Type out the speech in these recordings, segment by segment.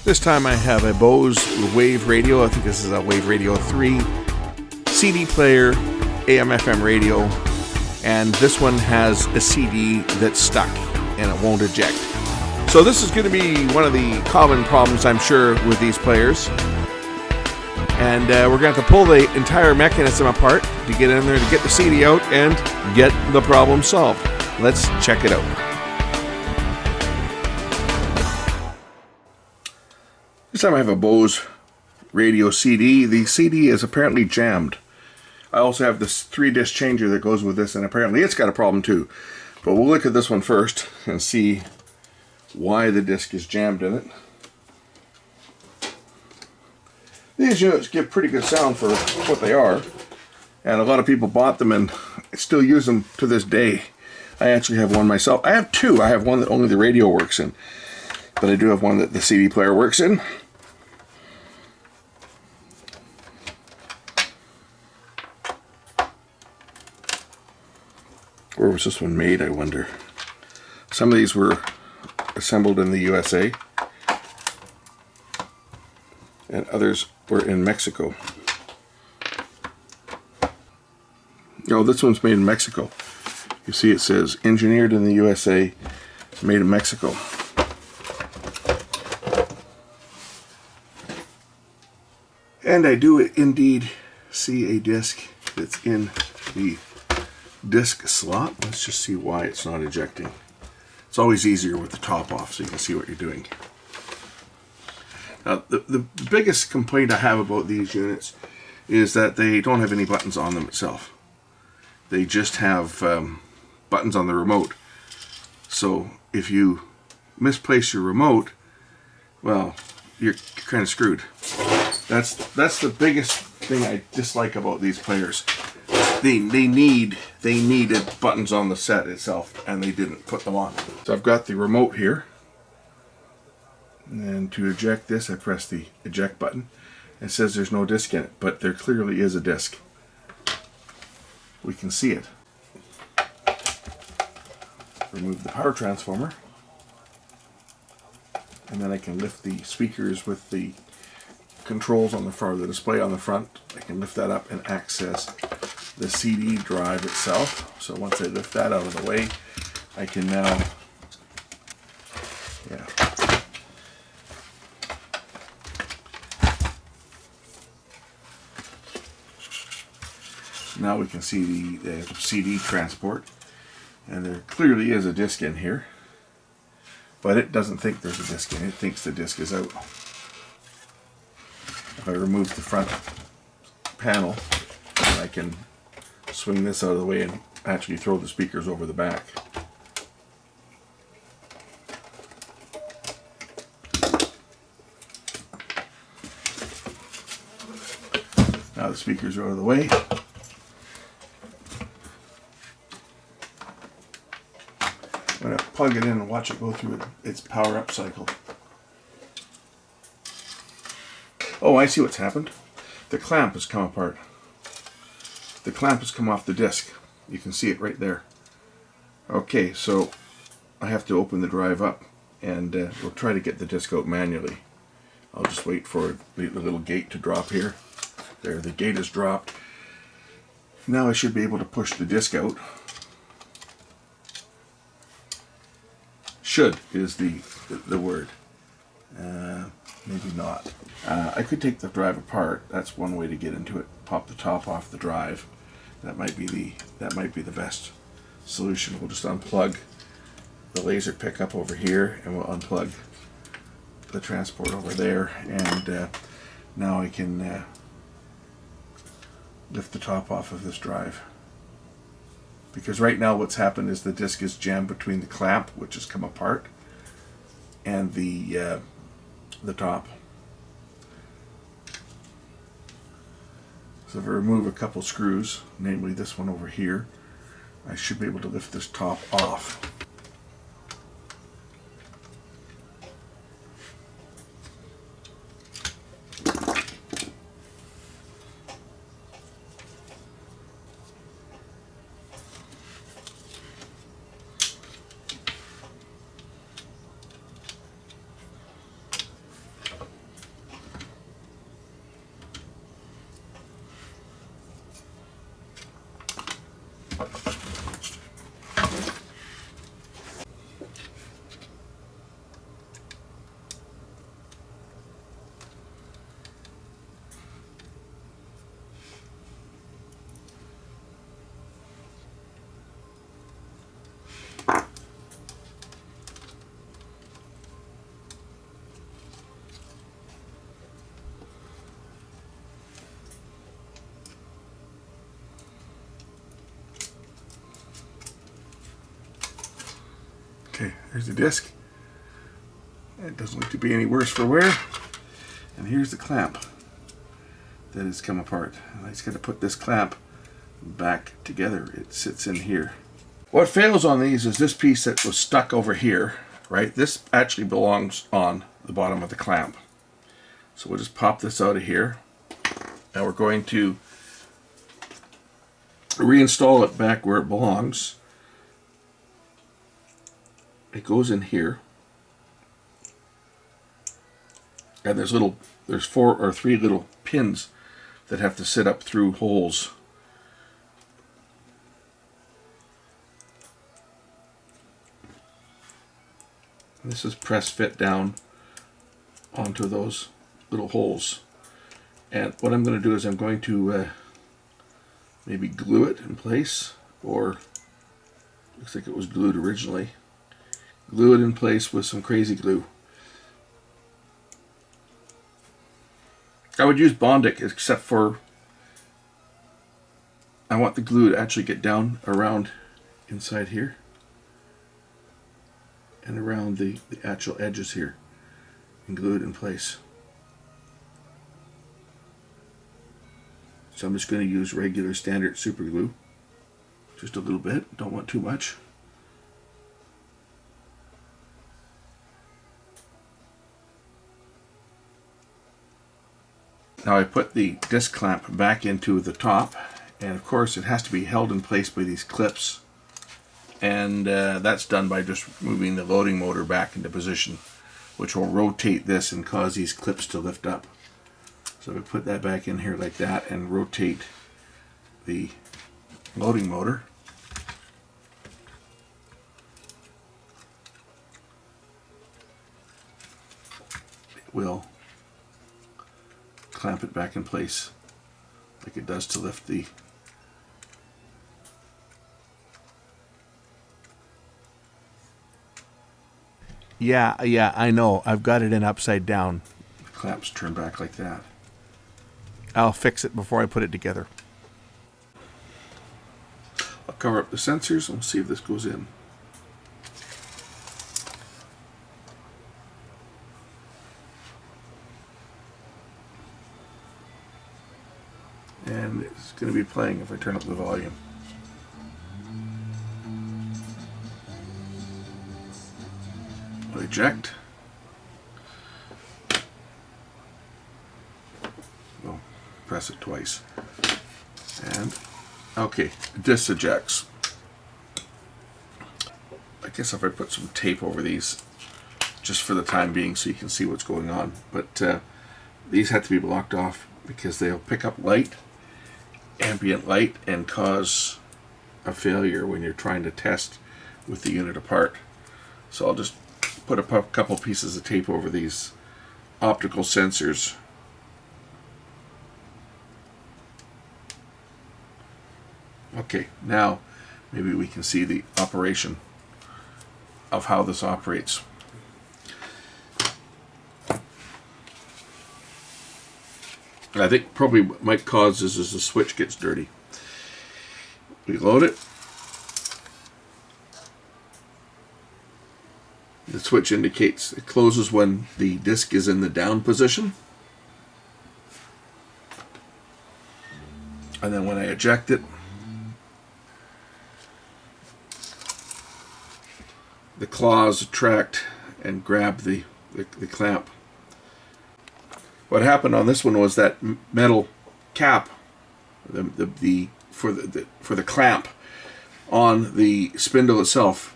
This time I have a Bose Wave radio. I think this is a Wave Radio 3 CD player, AM/FM radio, and this one has a CD that's stuck and it won't eject. So this is going to be one of the common problems, I'm sure, with these players. And we're going to have to pull the entire mechanism apart to get in there to get the CD out and get the problem solved. Let's check it out. This time I have a Bose radio CD. The CD is apparently jammed. I also have this 3-disc changer that goes with this, and apparently it's got a problem too. But we'll look at this one first and see why the disc is jammed in it. These units give pretty good sound for what they are, and a lot of people bought them and still use them to this day. I actually have one myself. I have two. I have one that only the radio works in, but I do have one that the CD player works in. Where was this one made, I wonder? Some of these were assembled in the USA, and others were in Mexico. Oh, this one's made in Mexico. You see it says engineered in the USA, made in Mexico. And I do indeed see a disc that's in the disc slot. Let's just see why it's not ejecting. It's always easier with the top off so you can see what you're doing. Now, the biggest complaint I have about these units is that they don't have any buttons on them itself. They just have buttons on the remote. So if you misplace your remote, well, you're kind of screwed. That's the biggest thing I dislike about these players. They needed buttons on the set itself, and they didn't put them on. So I've got the remote here, and to eject this I press the eject button. It says there's no disc in it, but there clearly is a disc. We can see it. Remove the power transformer, and then I can lift the speakers with the controls on the front, the display on the front. I can lift that up and access the CD drive itself. So once I lift that out of the way, I can now, now we can see the CD transport, and there clearly is a disc in here, but it doesn't think there's a disc in it. It thinks the disc is out. If I remove the front panel, I can swing this out of the way and actually throw the speakers over the back. Now the speakers are out of the way. I'm going to plug it in and watch it go through its power up cycle. Oh, I see what's happened. The clamp has come apart. The clamp has come off the disc. You can see it right there. Okay, so I have to open the drive up, and we'll try to get the disc out manually. I'll just wait for the little gate to drop here. There, the gate is dropped. Now I should be able to push the disc out. Should is the word. Maybe not. I could take the drive apart. That's one way to get into it. Pop the top off the drive. That might be the best solution. We'll just unplug the laser pickup over here, and we'll unplug the transport over there, and now I can lift the top off of this drive. Because right now what's happened is the disc is jammed between the clamp, which has come apart, and the top. So if I remove a couple screws, namely this one over here, I should be able to lift this top off. Here's the disc. It doesn't look to be any worse for wear. And here's the clamp that has come apart. I just got to put this clamp back together. It sits in here. What fails on these is this piece that was stuck over here, right? This actually belongs on the bottom of the clamp. So we'll just pop this out of here. Now we're going to reinstall it back where it belongs. It goes in here. And there's 4 or 3 little pins that have to sit up through holes. And this is press fit down onto those little holes. And what I'm going to do is I'm going to maybe glue it in place, or looks like it was glued originally. Glue it in place with some crazy glue. I would use Bondic, except for I want the glue to actually get down around inside here and around the actual edges here and glue it in place. So I'm just going to use regular standard super glue, just a little bit, don't want too much. Now I put the disc clamp back into the top, and of course it has to be held in place by these clips, and that's done by just moving the loading motor back into position, which will rotate this and cause these clips to lift up. So we put that back in here like that and rotate the loading motor. It will clamp it back in place like it does to lift the Yeah, I know. I've got it in upside down. clamps turn back like that. I'll fix it before I put it together. I'll cover up the sensors and we'll see if this goes in. And it's going to be playing if I turn up the volume. I'll eject. We'll press it twice. And okay, this ejects. I guess if I put some tape over these, just for the time being, so you can see what's going on. But these have to be blocked off because they'll pick up light, ambient light, and cause a failure when you're trying to test with the unit apart. So I'll just put a couple pieces of tape over these optical sensors. Okay, now maybe we can see the operation of how this operates. I think probably what might cause this is the switch gets dirty. We load it. The switch indicates it closes when the disc is in the down position. And then when I eject it, the claws attract and grab the clamp. What happened on this one was that metal cap, for the clamp on the spindle itself,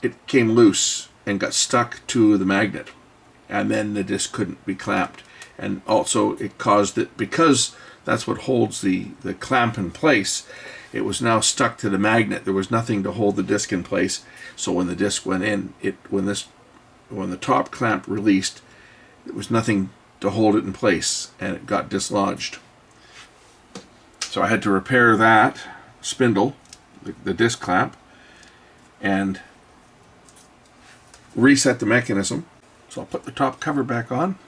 it came loose and got stuck to the magnet, and then the disc couldn't be clamped. And also it caused it, because that's what holds the clamp in place, it was now stuck to the magnet. There was nothing to hold the disc in place. So when the disc went in, when the top clamp released, there was nothing to hold it in place, and it got dislodged. So I had to repair that spindle, the disc clamp, and reset the mechanism. So I'll put the top cover back on.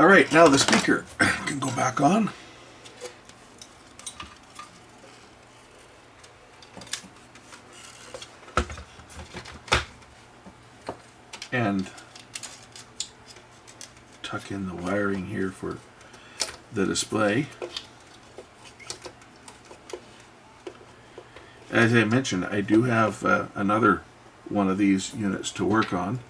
All right, now the speaker can go back on. And tuck in the wiring here for the display. As I mentioned, I do have another one of these units to work on.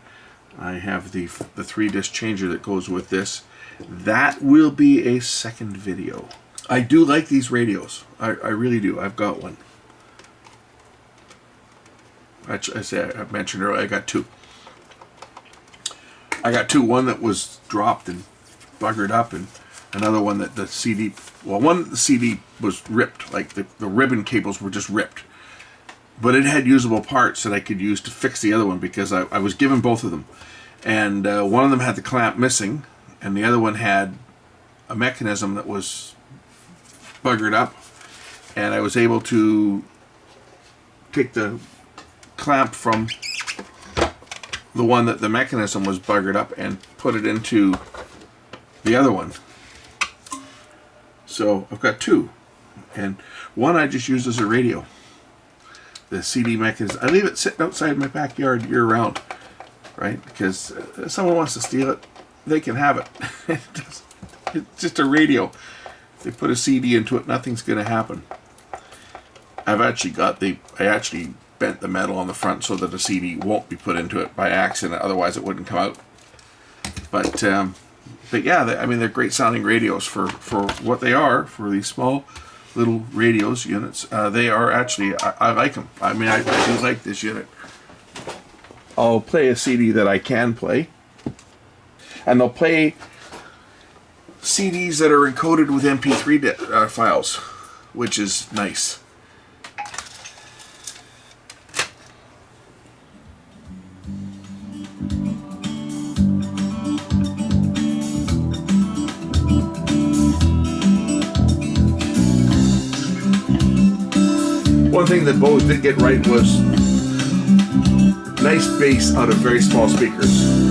I have the 3-disc changer that goes with this. That will be a second video. I do like these radios. I really do. I've got one. I mentioned earlier, I got two. One that was dropped and buggered up, and another one that the CD, one the CD was ripped, like the ribbon cables were just ripped. But it had usable parts that I could use to fix the other one, because I was given both of them. And one of them had the clamp missing, and the other one had a mechanism that was buggered up. And I was able to take the clamp from the one that the mechanism was buggered up and put it into the other one. So I've got two. And one I just use as a radio. The CD mechanism, I leave it sitting outside my backyard year round, right? Because if someone wants to steal it, they can have it. It's just a radio. If they put a CD into it, nothing's going to happen. I actually bent the metal on the front so that the CD won't be put into it by accident. Otherwise, it wouldn't come out. But yeah, they're great sounding radios for what they are, for these small little radios units. They are actually, I like them. I do like this unit. I'll play a CD that I can play, and they'll play CDs that are encoded with MP3 files, which is nice. One thing that Bose did get right was nice bass out of very small speakers.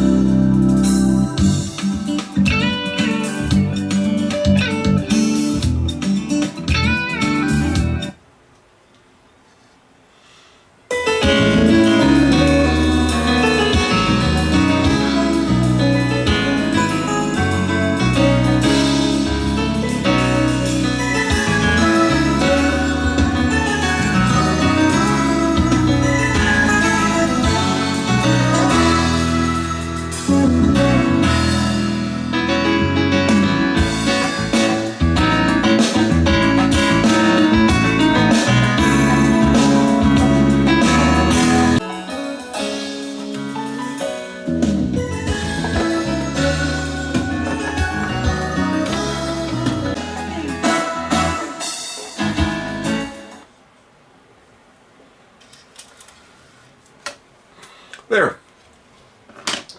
There.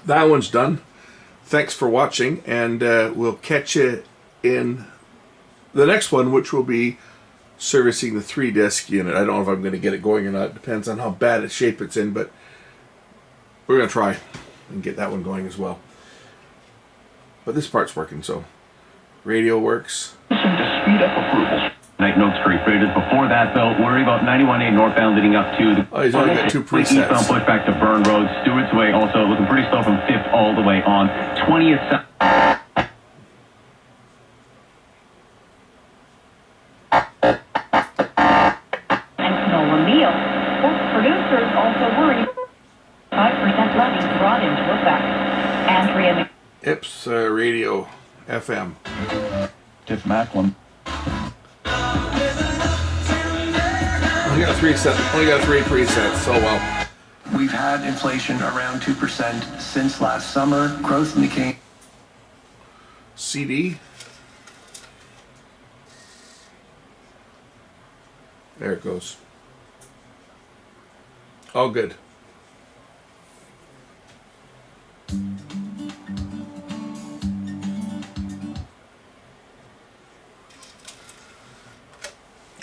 That one's done. Thanks for watching, and we'll catch you in the next one, which will be servicing the 3-disc unit. I don't know if I'm going to get it going or not. It depends on how bad a shape it's in, but we're going to try and get that one going as well. But this part's working, so radio works. Listen to speed up approvals. Night notes for faded. Before that, though, worry about 91A northbound leading up to the... Oh, he's only got two presets. Eastbound push back to Burn Road. Stewart's Way also looking pretty slow from 5th all the way on 20th... Producers also worry 5% levy brought into effect. Andrea... Ips Radio FM. Tiff Macklin. Only got three presets, so well. We've had inflation around 2% since last summer. Growth in the cane. CD. There it goes. All good.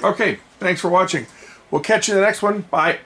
Okay, thanks for watching. We'll catch you in the next one. Bye.